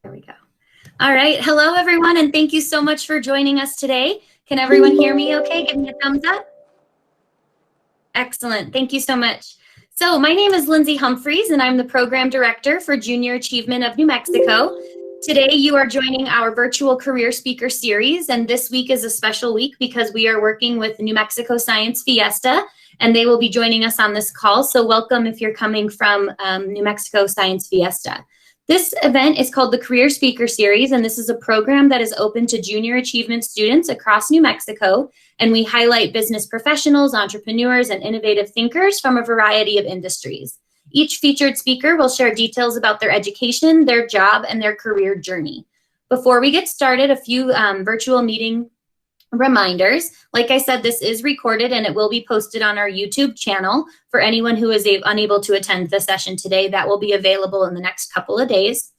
There we go. All right. Hello, everyone, and thank you so much for joining us today. Can everyone hear me okay? Give me a thumbs up. Excellent. Thank you so much. So my name is Lindsay Humphreys, and I'm the Program Director for Junior Achievement of New Mexico. Today, you are joining our virtual career speaker series, and this week is a special week because we are working with New Mexico Science Fiesta, and they will be joining us on this call. So welcome if you're coming from New Mexico Science Fiesta. This event is called the Career Speaker Series, and this is a program that is open to junior achievement students across New Mexico, and we highlight business professionals, entrepreneurs, and innovative thinkers from a variety of industries. Each featured speaker will share details about their education, their job, and their career journey. Before we get started, a few virtual meeting reminders. Like I said, this is recorded and it will be posted on our YouTube channel for anyone who is unable to attend the session today. That will be available in the next couple of days.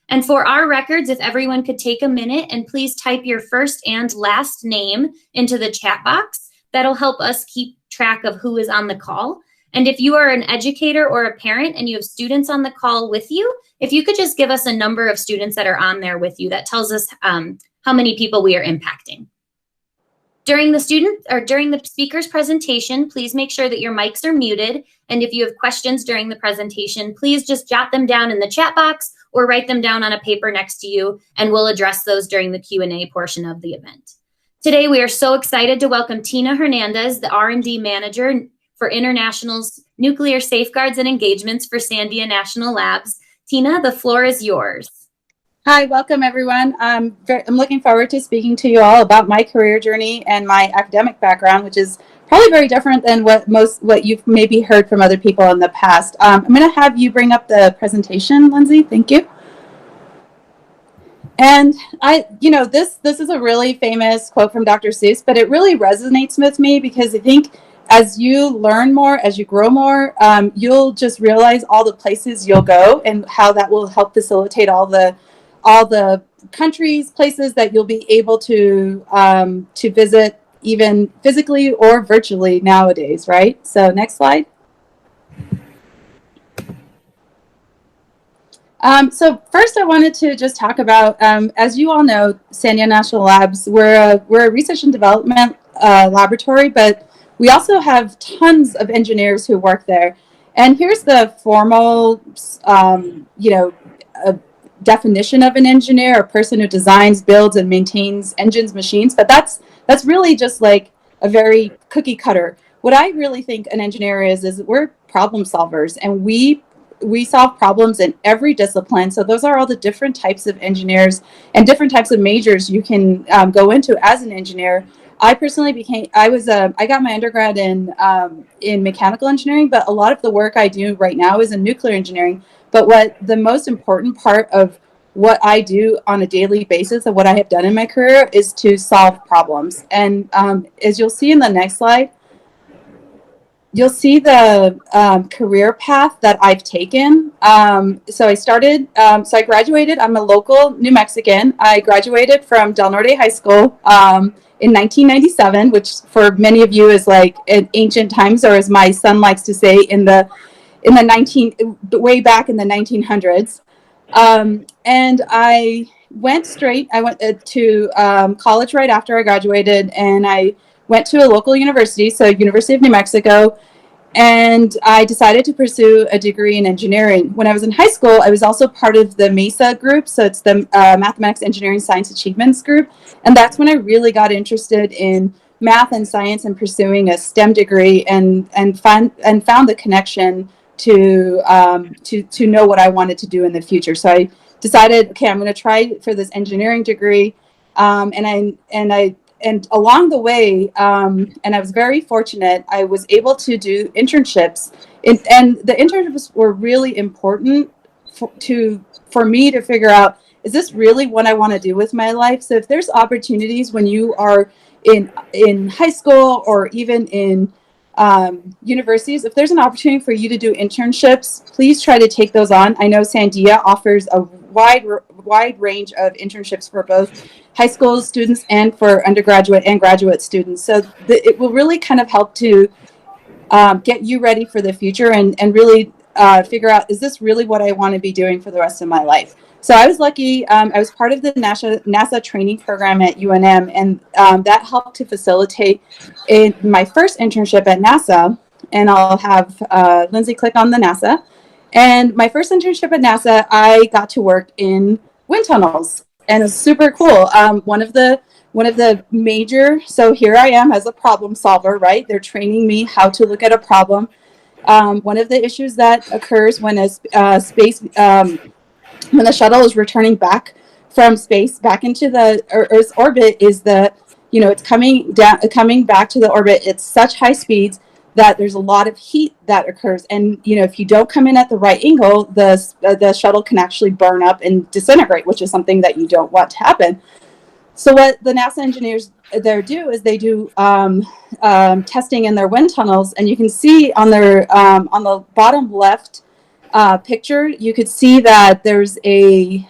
And for our records, if everyone could take a minute and please type your first and last name into the chat box, that'll help us keep track of who is on the call. And if you are an educator or a parent and you have students on the call with you, if you could just give us a number of students that are on there with you, that tells us how many people we are impacting. During the speaker's presentation, please make sure that your mics are muted. And if you have questions during the presentation, please just jot them down in the chat box or write them down on a paper next to you, and we'll address those during the Q&A portion of the event. Today, we are so excited to welcome Tina Hernandez, the R&D Manager for International's Nuclear Safeguards and Engagements for Sandia National Labs. Tina, the floor is yours. Hi, welcome everyone. I'm looking forward to speaking to you all about my career journey and my academic background, which is probably very different than what you've maybe heard from other people in the past. I'm going to have you bring up the presentation, Lindsay. Thank you. And this is a really famous quote from Dr. Seuss, but it really resonates with me because I think as you learn more, as you grow more, you'll just realize all the places you'll go and how that will help facilitate all the countries, places that you'll be able to visit, even physically or virtually nowadays, right? So next slide. So first I wanted to just talk about, as you all know, Sandia National Labs, we're a research and development laboratory, but we also have tons of engineers who work there. And here's the formal, definition of an engineer: a person who designs, builds, and maintains engines, machines. But that's really just like a very cookie cutter. What I really think an engineer is we're problem solvers, and we solve problems in every discipline. So those are all the different types of engineers and different types of majors you can go into as an engineer. I personally I got my undergrad in mechanical engineering, but a lot of the work I do right now is in nuclear engineering. But what the most important part of what I do on a daily basis and what I have done in my career is to solve problems. And as you'll see in the next slide, you'll see the career path that I've taken. So I graduated. I'm a local New Mexican. I graduated from Del Norte High School in 1997, which for many of you is like in ancient times, or as my son likes to say, way back in the 1900s. And I went to college right after I graduated, and I went to a local university, so University of New Mexico, and I decided to pursue a degree in engineering. When I was in high school, I was also part of the MESA group, so it's the Mathematics, Engineering, Science Achievements group, and that's when I really got interested in math and science and pursuing a STEM degree, and found the connection to know what I wanted to do in the future. So I decided, okay, I'm going to try for this engineering degree, and along the way, and I was very fortunate, I was able to do internships, and the internships were really important for me to figure out, is this really what I want to do with my life? So if there's opportunities when you are in high school or even in universities, if there's an opportunity for you to do internships, please try to take those on. I know Sandia offers a wide range of internships for both high school students and for undergraduate and graduate students. So it will really kind of help to get you ready for the future and really figure out, is this really what I want to be doing for the rest of my life? So I was lucky. I was part of the NASA training program at UNM, and that helped to facilitate my first internship at NASA. And I'll have Lindsay click on the NASA. And my first internship at NASA, I got to work in wind tunnels, and it was super cool. One of the major, so here I am as a problem solver, right? They're training me how to look at a problem. One of the issues that occurs when when the shuttle is returning back from space back into the Earth's orbit is it's coming back to the orbit at such high speeds that there's a lot of heat that occurs. And, if you don't come in at the right angle, the shuttle can actually burn up and disintegrate, which is something that you don't want to happen. So what the NASA engineers there do is they do testing in their wind tunnels, and you can see on the bottom left picture, you could see that there's a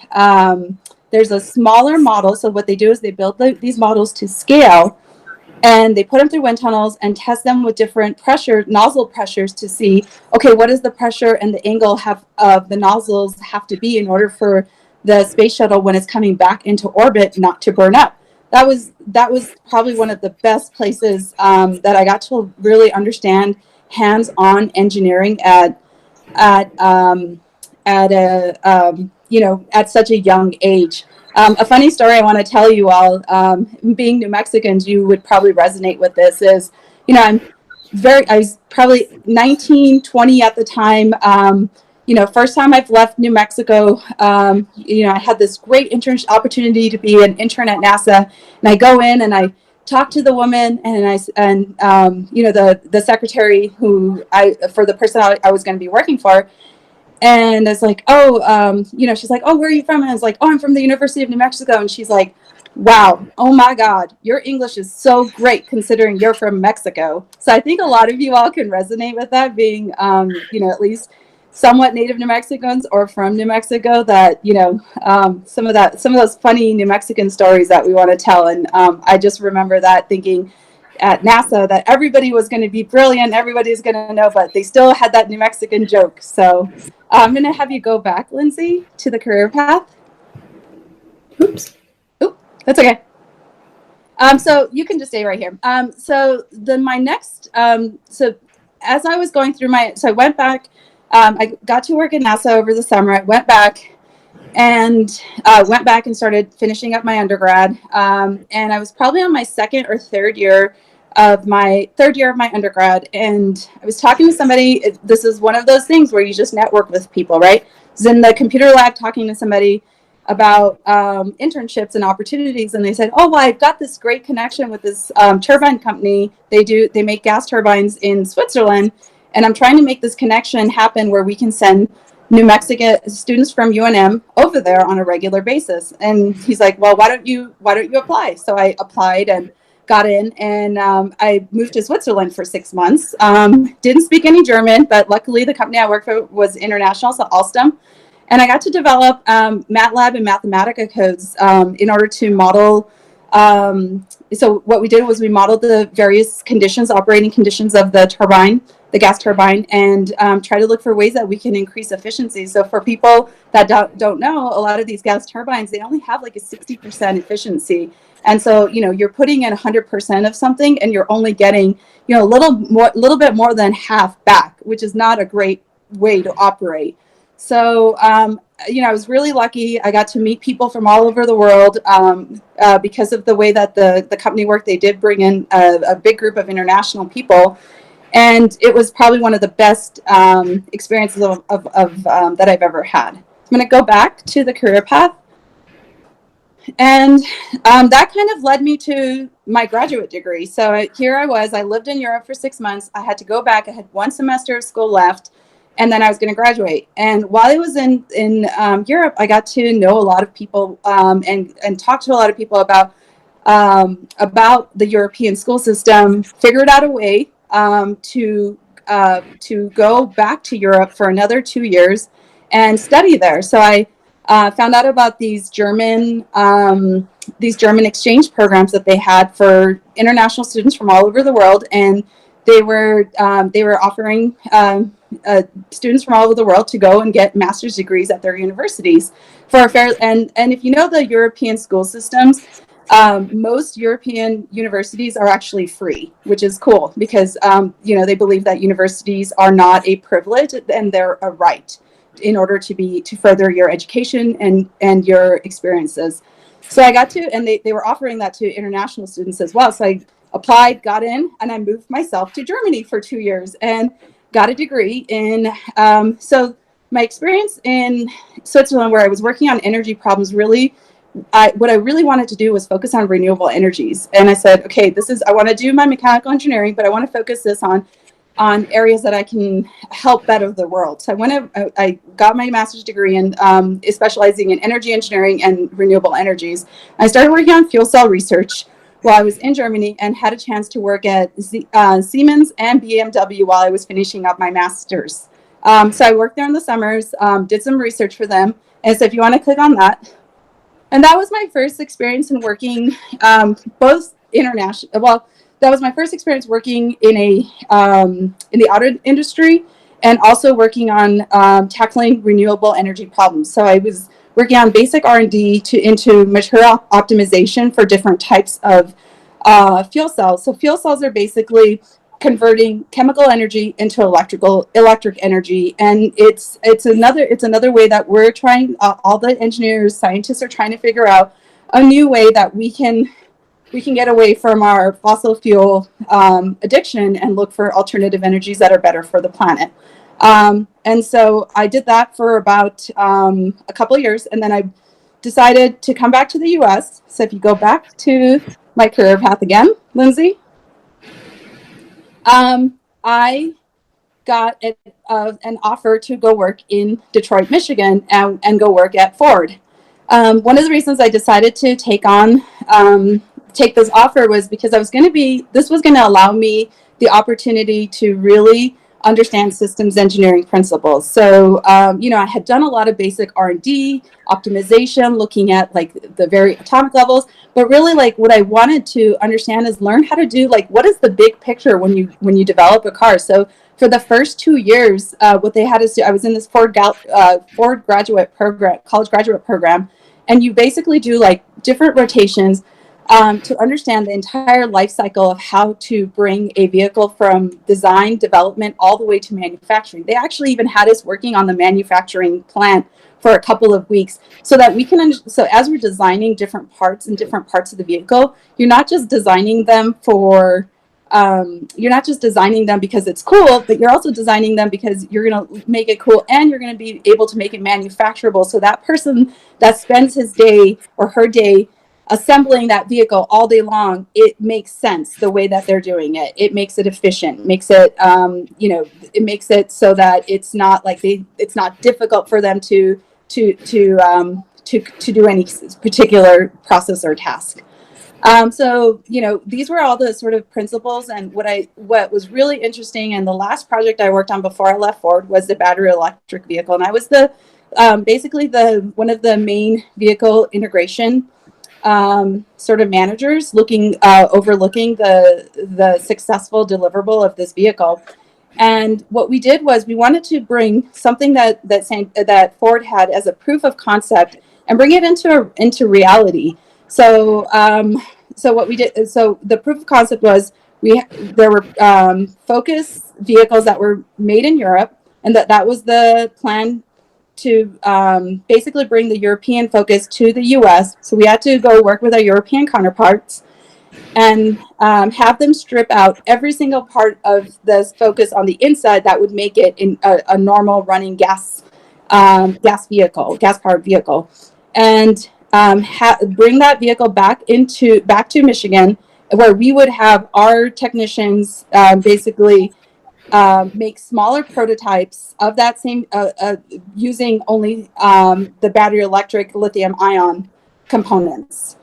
smaller model. So what they do is they build these models to scale, and they put them through wind tunnels and test them with different nozzle pressures to see, okay, what does the pressure and the angle of the nozzles have to be in order for the space shuttle, when it's coming back into orbit, not to burn up. That was probably one of the best places that I got to really understand hands-on engineering at such a young age. A funny story I want to tell you all, being New Mexicans, you would probably resonate with this, is, I was probably 19, 20 at the time. First time I've left New Mexico, I had this great internship opportunity to be an intern at NASA, and I go in and I talk to the woman, and the secretary for the person I was going to be working for. And it's like, she's like, oh, where are you from? And I was like, oh, I'm from the University of New Mexico. And she's like, wow, oh my God, your English is so great considering you're from Mexico. So I think a lot of you all can resonate with that, being, at least somewhat native New Mexicans or from New Mexico, that, some of those funny New Mexican stories that we want to tell. And I just remember that, thinking at NASA that everybody was going to be brilliant, everybody's going to know, but they still had that New Mexican joke. So I'm going to have you go back, Lindsay, to the career path. Oops. Oop, that's okay. So you can just stay right here. So as I was going through so I went back, I got to work at NASA over the summer. I went back and started finishing up my undergrad. And I was probably on my second or third year of my undergrad. And I was talking to somebody. This is one of those things where you just network with people, right? I was in the computer lab talking to somebody about internships and opportunities, and they said, oh, well, I've got this great connection with this turbine company. They make gas turbines in Switzerland, and I'm trying to make this connection happen where we can send New Mexico students from UNM over there on a regular basis. And he's like, well, why don't you apply? So I applied and got in, and I moved to Switzerland for 6 months. Didn't speak any German, but luckily the company I worked for was international, so Alstom. And I got to develop MATLAB and Mathematica codes in order to model. So what we did was we modeled the various operating conditions of the gas turbine, and try to look for ways that we can increase efficiency. So for people that don't know, a lot of these gas turbines, they only have like a 60% efficiency. And so, you're putting in 100% of something, and you're only getting, a little bit more than half back, which is not a great way to operate. So, I was really lucky. I got to meet people from all over the world because of the way that the company worked. They did bring in a big group of international people, and it was probably one of the best experiences of that I've ever had. I'm going to go back to the career path. And that kind of led me to my graduate degree. So here I lived in Europe for 6 months. I had to go back. I had 1 semester of school left, and then I was going to graduate. And while I was in Europe, I got to know a lot of people and talk to a lot of people about the European school system, figured out a way to go back to Europe for another 2 years and study there. So I found out about these German exchange programs that they had for international students from all over the world, and they were offering students from all over the world to go and get master's degrees at their universities for a fair. And if you know the European school systems, most European universities are actually free, which is cool because they believe that universities are not a privilege and they're a right in order to further your education and your experiences. So I got to, and they were offering that to international students as well. So I applied, got in, and I moved myself to Germany for 2 years and got a degree in. So my experience in Switzerland, where I was working on energy problems, really, what I really wanted to do was focus on renewable energies. And I said, okay, I want to do my mechanical engineering, but I want to focus this on areas that I can help better the world. So I got my master's degree in specializing in energy engineering and renewable energies. I started working on fuel cell research while I was in Germany and had a chance to work at Siemens and BMW while I was finishing up my master's. So I worked there in the summers, did some research for them. And so if you want to click on that. And that was my first experience in working both international. Well, that was my first experience working in the auto industry and also working on tackling renewable energy problems. So I was working on basic R&D into material optimization for different types of fuel cells. So fuel cells are basically converting chemical energy into electric energy, and it's another way that we're trying. All the engineers, scientists are trying to figure out a new way that we can get away from our fossil fuel addiction and look for alternative energies that are better for the planet. And so I did that for about a couple of years, and then I decided to come back to the U.S. So if you go back to my career path again, Lindsay. I got an offer to go work in Detroit, Michigan, and go work at Ford. One of the reasons I decided to take this offer was because this was going to allow me the opportunity to really understand systems engineering principles. So, I had done a lot of basic R&D, optimization, looking at like the very atomic levels, but really like what I wanted to understand is learn how to do like, what is the big picture when you develop a car? So for the first 2 years, what they had us do, I was in this Ford graduate program, college graduate program, and you basically do like different rotations to understand the entire life cycle of how to bring a vehicle from design, development, all the way to manufacturing. They actually even had us working on the manufacturing plant for a couple of weeks so that we can, so as we're designing different parts and different parts of the vehicle, you're not just designing them because it's cool, but you're also designing them because you're going to make it cool and you're going to be able to make it manufacturable. So that person that spends his day or her day assembling that vehicle all day long, it makes sense the way that they're doing it. It makes it efficient, makes it, it makes it so that it's not like it's not difficult for them to do any particular process or task. So, these were all the sort of principles. And what was really interesting, and the last project I worked on before I left Ford was the battery electric vehicle. And I was basically one of the main vehicle integration sort of managers overlooking the successful deliverable of this vehicle. And what we did was we wanted to bring something that Ford had as a proof of concept and bring it into reality. So what we did, so the proof of concept was there were Focus vehicles that were made in Europe, and that was the plan to basically bring the European Focus to the U.S. So we had to go work with our European counterparts and have them strip out every single part of this Focus on the inside that would make it in a normal running gas-powered vehicle, and bring that vehicle back to Michigan, where we would have our technicians basically make smaller prototypes of that same using only the battery electric lithium ion components.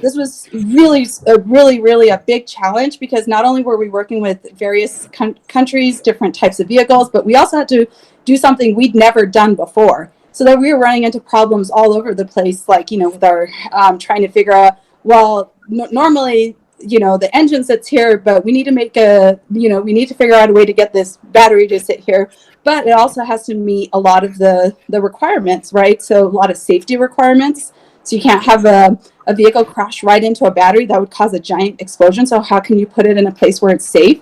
This was really a big challenge because not only were we working with various countries, different types of vehicles, but we also had to do something we'd never done before. So that we were running into problems all over the place, like, with our trying to figure out, well, normally the engine sits here, but we need to we need to figure out a way to get this battery to sit here. But it also has to meet a lot of the requirements, right? So a lot of safety requirements. So you can't have a vehicle crash right into a battery. That would cause a giant explosion. So how can you put it in a place where it's safe?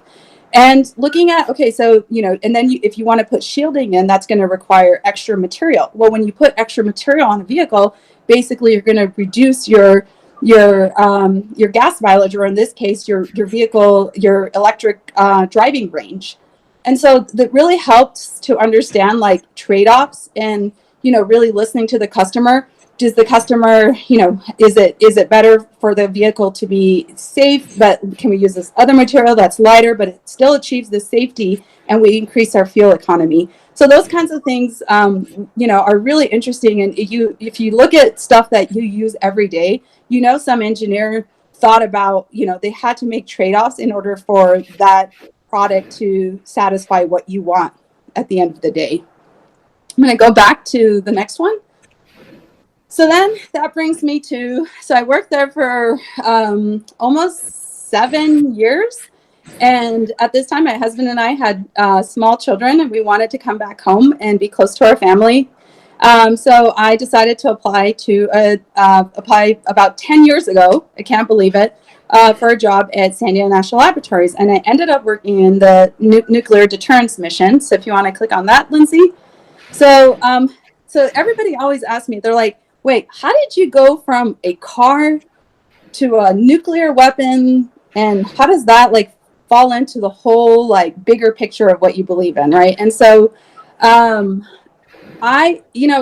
And looking at, okay, so, and then if you want to put shielding in, that's going to require extra material. Well, when you put extra material on a vehicle, basically you're going to reduce your gas mileage, or in this case, your vehicle, your electric driving range. And so that really helps to understand like trade-offs and, really listening to the customer. Does the customer, is it better for the vehicle to be safe, but can we use this other material that's lighter, but it still achieves the safety and we increase our fuel economy? So those kinds of things, are really interesting. And if you look at stuff that you use every day, some engineer thought about, they had to make trade-offs in order for that product to satisfy what you want at the end of the day. I'm going to go back to the next one. So then that brings me to, so I worked there for almost 7 years. And at this time, my husband and I had small children, and we wanted to come back home and be close to our family. So I decided to apply about 10 years ago, I can't believe it, for a job at Sandia National Laboratories. And I ended up working in the nuclear deterrence mission. So if you want to click on that, Lindsay. So everybody always asks me, they're like, wait, how did you go from a car to a nuclear weapon? And how does that like fall into the whole like bigger picture of what you believe in, right? And so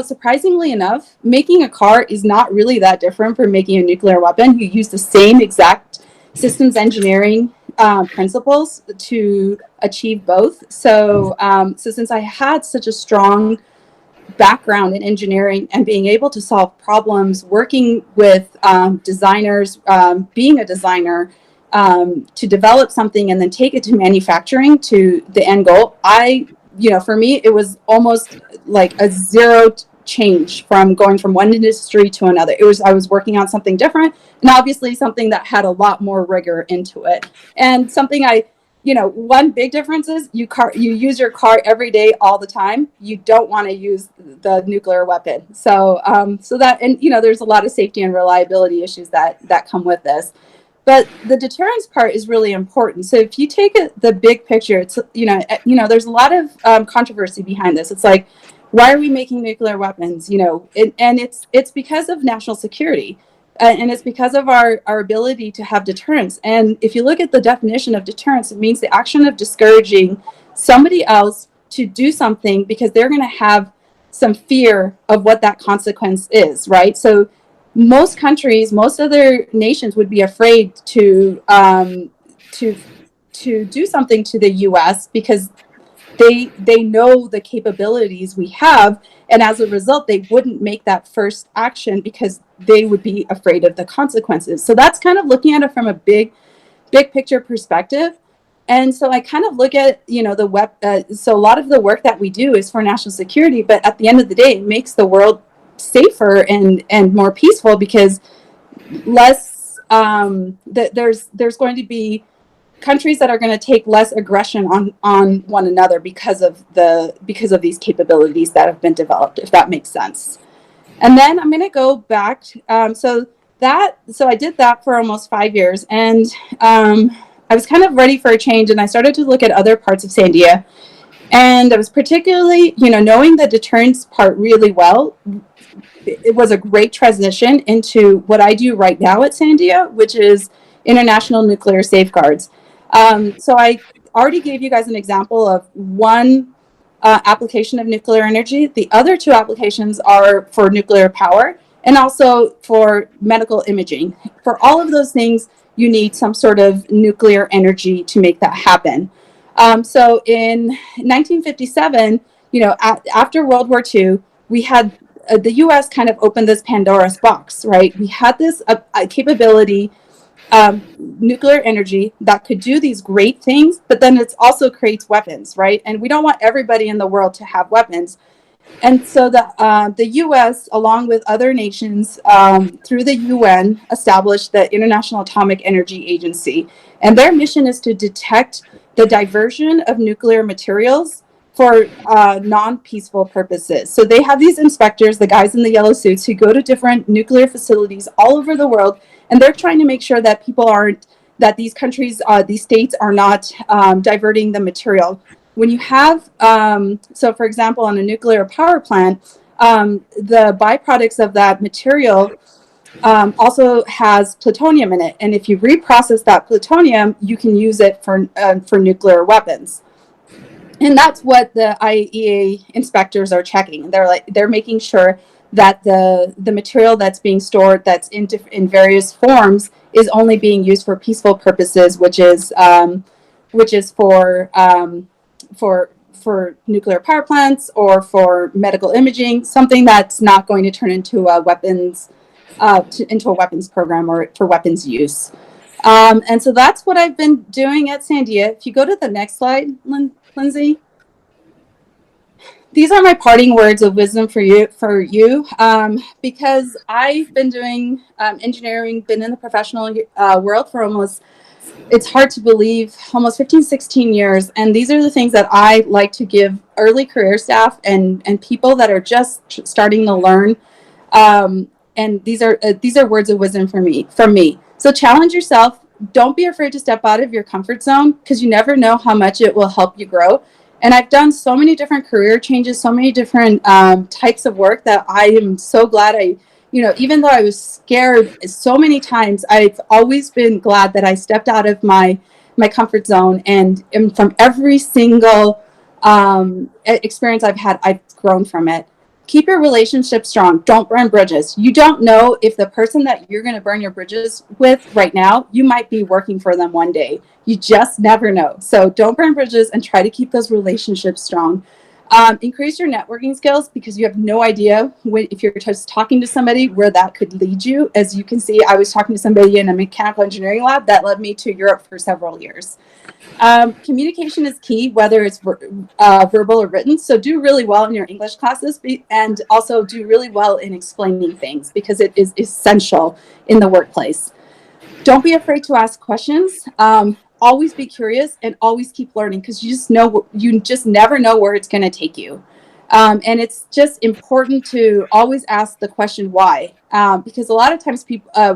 surprisingly enough, making a car is not really that different from making a nuclear weapon. You use the same exact systems engineering principles to achieve both. So since I had such a strong background in engineering and being able to solve problems, working with designers, being a designer, to develop something and then take it to manufacturing to the end goal, for me, it was almost like a zero change from going from one industry to another. I was working on something different, and obviously something that had a lot more rigor into it. And something one big difference is you use your car every day, all the time. You don't want to use the nuclear weapon. So that, and there's a lot of safety and reliability issues that come with this. But the deterrence part is really important. So if you take the big picture, it's there's a lot of controversy behind this. It's like, why are we making nuclear weapons? And it's because of national security. And it's because of our ability to have deterrence. And if you look at the definition of deterrence, it means the action of discouraging somebody else to do something because they're going to have some fear of what that consequence is, right? So most countries, most other nations would be afraid to do something to the U.S. because they know the capabilities we have, and as a result they wouldn't make that first action because they would be afraid of the consequences. So that's kind of looking at it from a big picture perspective. And so I kind of look at so a lot of the work that we do is for national security, but at the end of the day it makes the world safer and more peaceful because less there's going to be countries that are going to take less aggression on one another because of these capabilities that have been developed, if that makes sense. And then I'm going to go back. So I did that for almost 5 years, and I was kind of ready for a change, and I started to look at other parts of Sandia. And I was particularly, knowing the deterrence part really well, it was a great transition into what I do right now at Sandia, which is international nuclear safeguards. So I already gave you guys an example of one application of nuclear energy. The other two applications are for nuclear power and also for medical imaging. For all of those things, you need some sort of nuclear energy to make that happen. So in 1957, after World War II, we had the U.S. kind of opened this Pandora's box, right? We had this capability, nuclear energy that could do these great things, but then it also creates weapons, right? And we don't want everybody in the world to have weapons. And so the U.S., along with other nations, through the UN, established the International Atomic Energy Agency. And their mission is to detect the diversion of nuclear materials for non-peaceful purposes. So they have these inspectors, the guys in the yellow suits, who go to different nuclear facilities all over the world, and they're trying to make sure that people aren't, that these countries, these states are not diverting the material. When you have, so for example, on a nuclear power plant, the byproducts of that material also has plutonium in it. And if you reprocess that plutonium, you can use it for nuclear weapons. And that's what the IAEA inspectors are checking. They're making sure that the material that's being stored, that's in various forms, is only being used for peaceful purposes, which is for nuclear power plants or for medical imaging, something that's not going to turn into a weapons program or for weapons use. And so that's what I've been doing at Sandia. If you go to the next slide, Lindsay, these are my parting words of wisdom for you, because I've been doing engineering, been in the professional world for almost, it's hard to believe, almost 15, 16 years. And these are the things that I like to give early career staff and people that are just starting to learn. And these are words of wisdom from me. So challenge yourself. Don't be afraid to step out of your comfort zone, because you never know how much it will help you grow. And I've done so many different career changes, so many different types of work, that I am so glad even though I was scared so many times, I've always been glad that I stepped out of my comfort zone. And from every single experience I've had, I've grown from it. Keep your relationship strong. Don't burn bridges. You don't know if the person that you're going to burn your bridges with right now, you might be working for them one day. You just never know. So don't burn bridges and try to keep those relationships strong. Increase your networking skills, because you have no idea if you're just talking to somebody where that could lead you. As you can see, I was talking to somebody in a mechanical engineering lab that led me to Europe for several years. Communication is key, whether it's verbal or written. So do really well in your English classes, and also do really well in explaining things, because it is essential in the workplace. Don't be afraid to ask questions. Always be curious and always keep learning, because you just never know where it's going to take you. And it's just important to always ask the question why, because a lot of times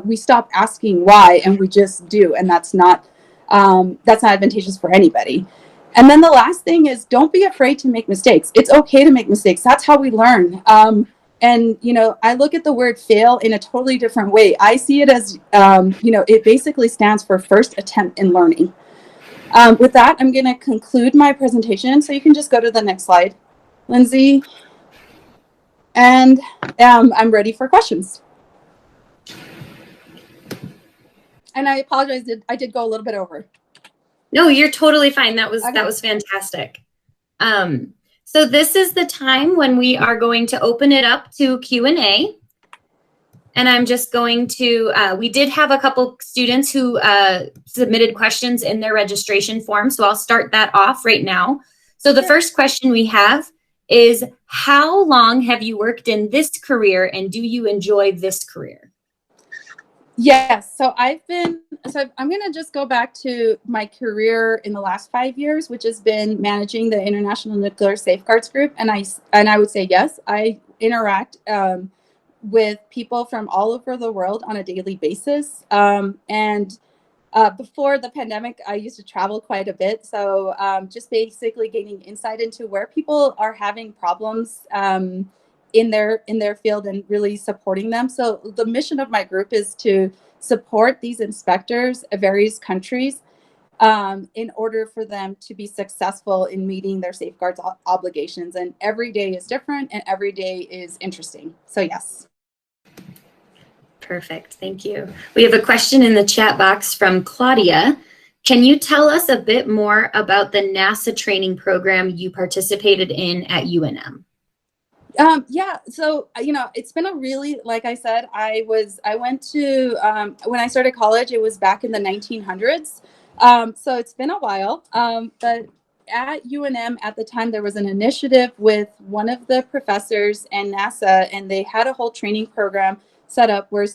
we stop asking why and we just do, and that's not advantageous for anybody. And then the last thing is, don't be afraid to make mistakes. It's okay to make mistakes. That's how we learn. And, I look at the word fail in a totally different way. I see it as, it basically stands for first attempt in learning. With that, I'm going to conclude my presentation. So you can just go to the next slide, Lindsay. And I'm ready for questions. And I apologize, I did go a little bit over. No, you're totally fine. That was fantastic. So this is the time when we are going to open it up to Q&A. And I'm just going to, we did have a couple students who submitted questions in their registration form. So I'll start that off right now. So the first question we have is, how long have you worked in this career, and do you enjoy this career? Yes. So I'm going to just go back to my career in the last 5 years, which has been managing the International Nuclear Safeguards Group. And I would say, yes, I interact with people from all over the world on a daily basis. Before the pandemic, I used to travel quite a bit. So just basically gaining insight into where people are having problems in their field, and really supporting them. So the mission of my group is to support these inspectors of various countries in order for them to be successful in meeting their safeguards obligations. And every day is different, and every day is interesting. So yes. Perfect. Thank you. We have a question in the chat box from Claudia. Can you tell us a bit more about the NASA training program you participated in at UNM? Yeah, so it's been a really, like I said, I went to when I started college, it was back in the 1900s. So it's been a while, but at UNM at the time, there was an initiative with one of the professors and NASA, and they had a whole training program set up where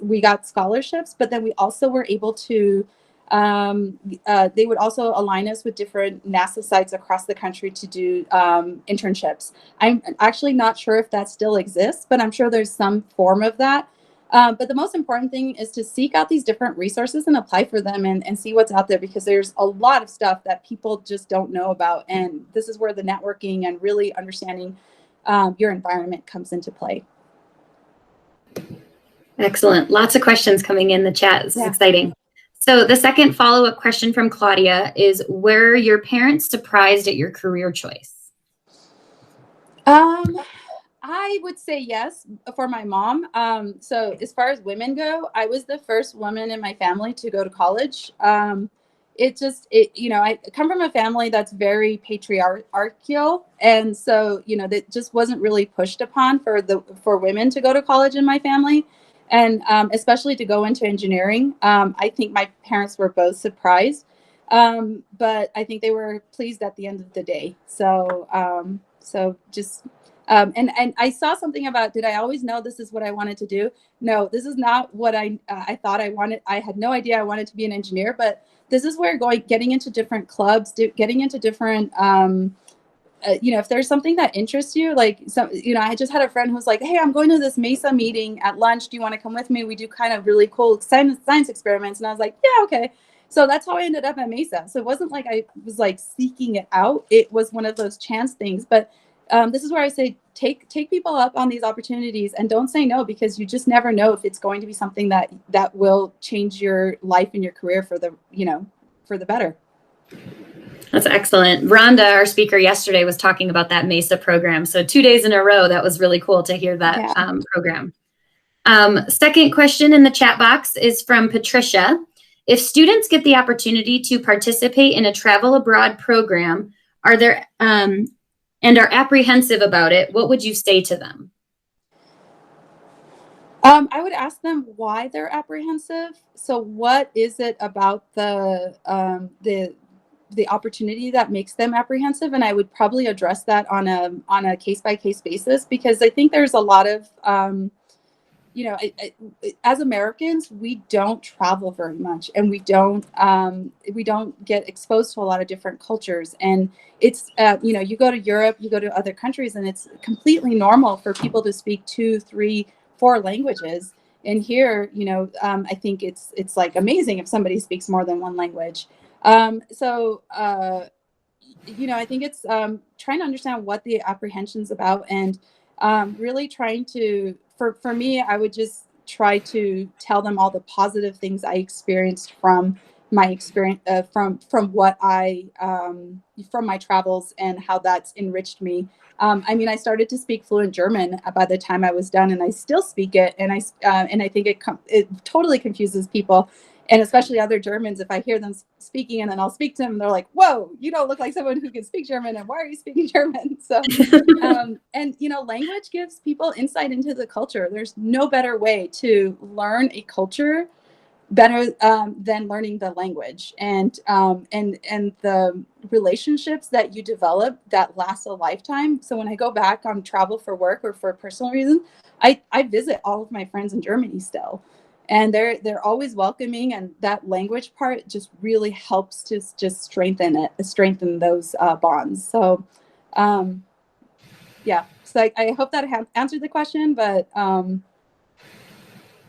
we got scholarships, but then we also were able to, they would also align us with different NASA sites across the country to do internships. I'm actually not sure if that still exists, but I'm sure there's some form of that. But the most important thing is to seek out these different resources and apply for them and see what's out there, because there's a lot of stuff that people just don't know about. And this is where the networking and really understanding your environment comes into play. Excellent. Lots of questions coming in the chat. This is exciting. So the second follow-up question from Claudia is, were your parents surprised at your career choice? I would say yes for my mom. So as far as women go, I was the first woman in my family to go to college. I come from a family that's very patriarchal. And so, that just wasn't really pushed upon for women to go to college in my family. And especially to go into engineering. I think my parents were both surprised. But I think they were pleased at the end of the day. And I saw something about, did I always know this is what I wanted to do? No, this is not what I thought I wanted. I had no idea I wanted to be an engineer, but this is where getting into different clubs, getting into different, if there's something that interests you, I just had a friend who was like, hey, I'm going to this MESA meeting at lunch. Do you want to come with me? We do kind of really cool science experiments. And I was like, yeah, okay. So that's how I ended up at MESA. So it wasn't like I was like seeking it out. It was one of those chance things. But this is where I say, take people up on these opportunities and don't say no, because you just never know if it's going to be something that will change your life and your career for the better. That's excellent. Rhonda, our speaker yesterday, was talking about that MESA program. So 2 days in a row, that was really cool to hear that program. Second question in the chat box is from Patricia. If students get the opportunity to participate in a travel abroad program, and are apprehensive about it, what would you say to them? I would ask them why they're apprehensive. So what is it about the opportunity that makes them apprehensive? And I would probably address that on a case-by-case basis, because I think there's a lot of, as Americans, we don't travel very much, and we don't get exposed to a lot of different cultures. And it's, you go to Europe, you go to other countries, and it's completely normal for people to speak 2, 3, 4 languages. And here, I think it's like amazing if somebody speaks more than one language. I think it's trying to understand what the apprehension's about, and really trying to, for me, I would just try to tell them all the positive things I experienced from my experience, from what from my travels, and how that's enriched me. I started to speak fluent German by the time I was done, and I still speak it. And I think it totally confuses people, and especially other Germans. If I hear them speaking and then I'll speak to them, and they're like, whoa, you don't look like someone who can speak German, and why are you speaking German? So, language gives people insight into the culture. There's no better way to learn a culture better than learning the language, and the relationships that you develop that last a lifetime. So when I go back on travel for work or for personal reasons, I visit all of my friends in Germany still, and they're always welcoming, and that language part just really helps to just strengthen those bonds. So so I hope that answered the question, but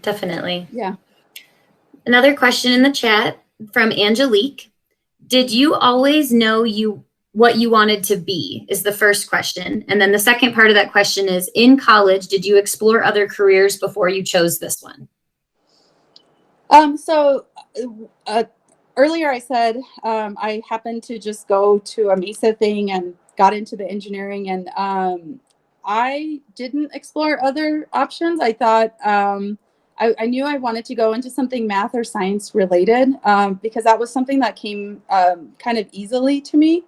definitely. Yeah. Another question in the chat from Angelique. Did you always know what you wanted to be, is the first question. And then the second part of that question is, in college, did you explore other careers before you chose this one? Earlier I said I happened to just go to a MESA thing and got into the engineering, and I didn't explore other options. I thought I knew I wanted to go into something math or science related, because that was something that came kind of easily to me.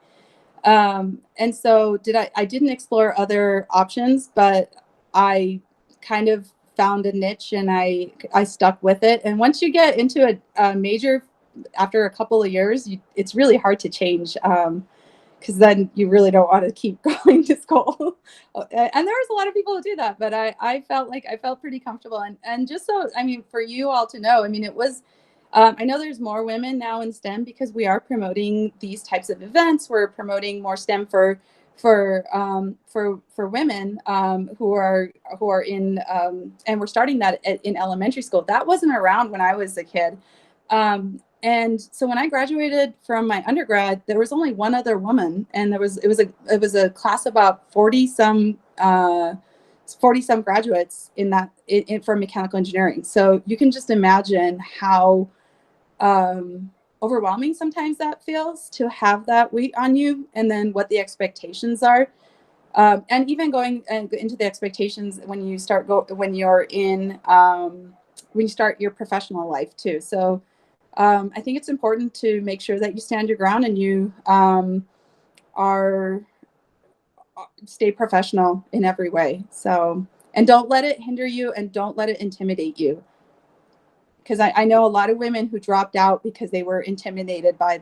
And so I didn't explore other options, but I kind of found a niche, and I stuck with it. And once you get into a major after a couple of years, it's really hard to change. because then you really don't want to keep going to school. And there was a lot of people who do that, but I felt like I felt pretty comfortable. And just so, I mean, for you all to know, I mean, it was, I know there's more women now in STEM because we are promoting these types of events. We're promoting more STEM for women who are in and we're starting that in elementary school. That wasn't around when I was a kid. And so when I graduated from my undergrad, there was only one other woman, and it was a class of about 40 some graduates in that for mechanical engineering. So you can just imagine how overwhelming sometimes that feels to have that weight on you, and then what the expectations are. And even going into the expectations when you start when you start your professional life too. So I think it's important to make sure that you stand your ground and you stay professional in every way. So, and don't let it hinder you, and don't let it intimidate you. Because I know a lot of women who dropped out because they were intimidated by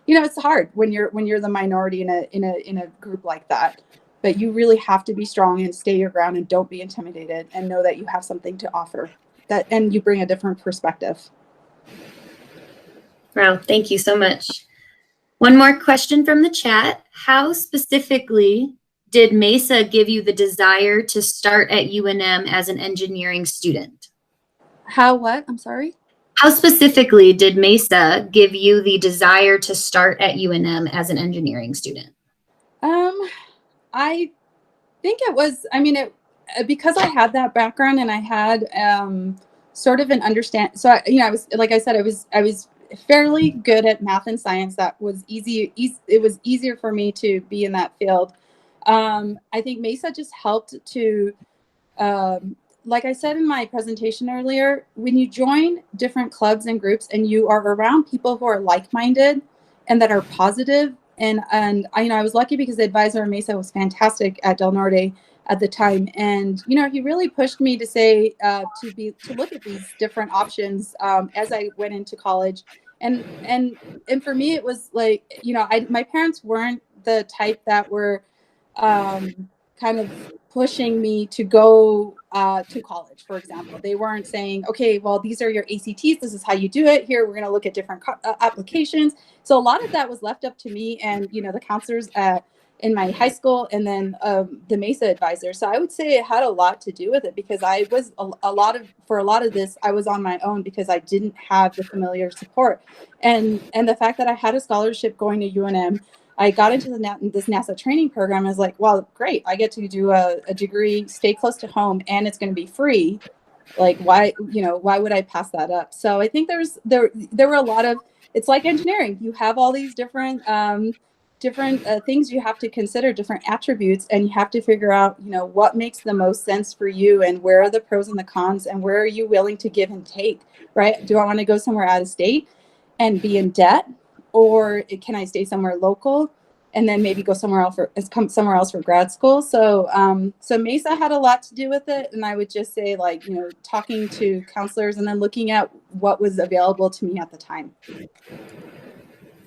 it's hard when you're the minority in a group like that. But you really have to be strong and stay your ground, and don't be intimidated, and know that you have something to offer, and you bring a different perspective. Wow, thank you so much. One more question from the chat. How specifically did MESA give you the desire to start at UNM as an engineering student? How what? I'm sorry? How specifically did MESA give you the desire to start at UNM as an engineering student? I think it was, because I had that background, and I had sort of an understand. So I was, like I said, I was fairly good at math and science. That was easy. It was easier for me to be in that field. I think MESA just helped to, like I said in my presentation earlier, when you join different clubs and groups, and you are around people who are like-minded and that are positive. And I was lucky because the advisor at MESA was fantastic at Del Norte at the time, and he really pushed me to say to look at these different options as I went into college, and for me it was like my parents weren't the type that were kind of pushing me to go to college, for example. They weren't saying, okay, well, these are your ACTs. This is how you do it. Here, we're going to look at different applications. So a lot of that was left up to me and, the counselors in my high school, and then the MESA advisor. So I would say it had a lot to do with it, because I was for a lot of this, I was on my own because I didn't have the familiar support. And the fact that I had a scholarship going to UNM, I got into this NASA training program. I was like, well, great. I get to do a degree, stay close to home, and it's going to be free. Like, why would I pass that up? So I think there were a lot of, it's like engineering. You have all these different things you have to consider, different attributes, and you have to figure out, what makes the most sense for you, and where are the pros and the cons, and where are you willing to give and take, right? Do I want to go somewhere out of state and be in debt? Or can I stay somewhere local and then maybe go somewhere else for grad school? So MESA had a lot to do with it. And I would just say, talking to counselors and then looking at what was available to me at the time.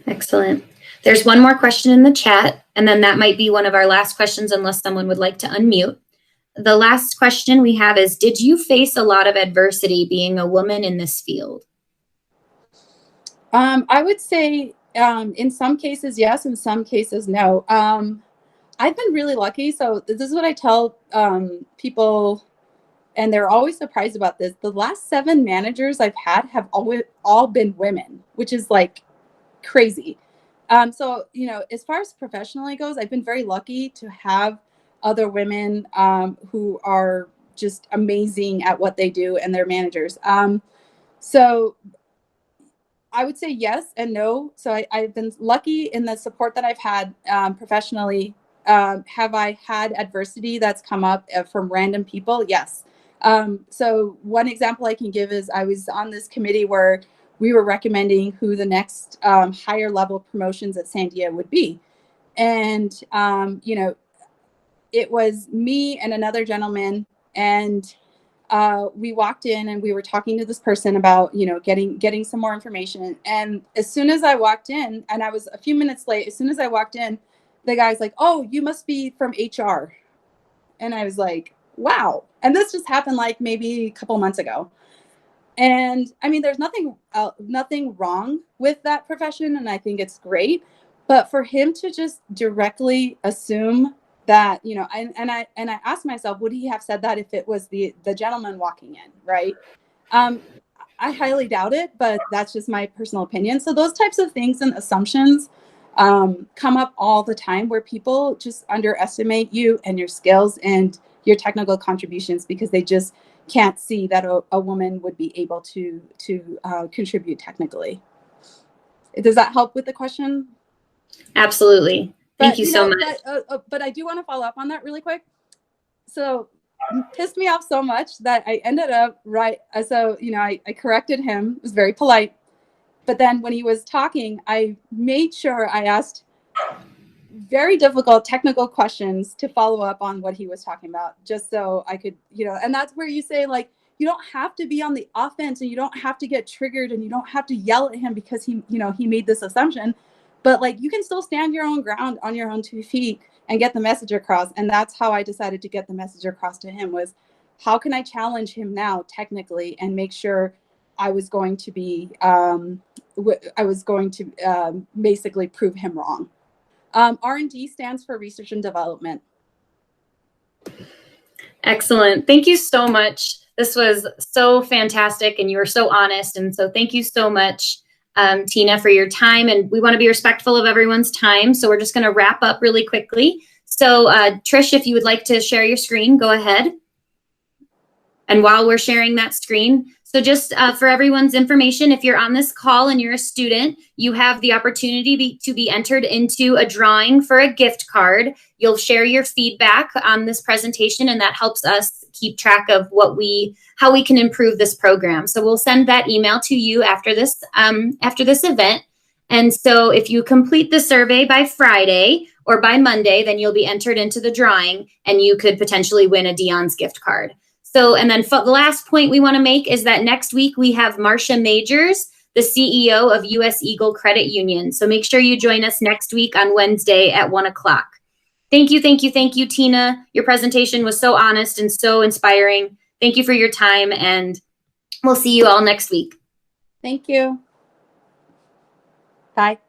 Excellent. There's one more question in the chat, and then that might be one of our last questions unless someone would like to unmute. The last question we have is, did you face a lot of adversity being a woman in this field? I would say in some cases, yes. In some cases, no. I've been really lucky. So this is what I tell people, and they're always surprised about this. The last 7 managers I've had have all been women, which is like crazy. So, as far as professionally goes, I've been very lucky to have other women who are just amazing at what they do, and they're managers. So I would say yes and no. So I've been lucky in the support that I've had professionally. Have I had adversity that's come up from random people? Yes. So one example I can give is I was on this committee where we were recommending who the next higher level promotions at Sandia would be. And, it was me and another gentleman, and we walked in and we were talking to this person about, getting some more information. And as soon as I walked in, and I was a few minutes late, as soon as I walked in, the guy's like, "Oh, you must be from HR." And I was like, wow. And this just happened like maybe a couple months ago. And I mean, there's nothing wrong with that profession, and I think it's great. But for him to just directly assume that, you know, and I asked myself, would he have said that if it was the gentleman walking in, right? I highly doubt it, but that's just my personal opinion. So those types of things and assumptions come up all the time, where people just underestimate you and your skills and your technical contributions because they just can't see that a woman would be able to contribute technically. Does that help with the question? Absolutely. Thank But you you so know, much. but I do want to follow up on that really quick. So pissed me off so much that I ended up so you know, I corrected him. It was very polite. But then when he was talking, I made sure I asked very difficult technical questions to follow up on what he was talking about, just so I could, you know, and that's where you say, like, you don't have to be on the offense and you don't have to get triggered and you don't have to yell at him because he, you know, he made this assumption, but like you can still stand your own ground on your own 2 feet and get the message across. And that's how I decided to get the message across to him, was how can I challenge him now technically and make sure I was going to be, basically prove him wrong. R&D stands for research and development. Excellent. Thank you so much. This was so fantastic, and you were so honest. And so thank you so much, Tina, for your time. And we want to be respectful of everyone's time. So we're just going to wrap up really quickly. So Trish, if you would like to share your screen, go ahead. And while we're sharing that screen, so just for everyone's information, if you're on this call and you're a student, you have the opportunity to be entered into a drawing for a gift card. You'll share your feedback on this presentation, and that helps us keep track of how we can improve this program. So we'll send that email to you after this event. And so if you complete the survey by Friday or by Monday, then you'll be entered into the drawing, and you could potentially win a Dion's gift card. So, and then the last point we want to make is that next week we have Marcia Majors, the CEO of US Eagle Credit Union. So make sure you join us next week on Wednesday at 1 o'clock. Thank you, Tina. Your presentation was so honest and so inspiring. Thank you for your time, and we'll see you all next week. Thank you. Bye.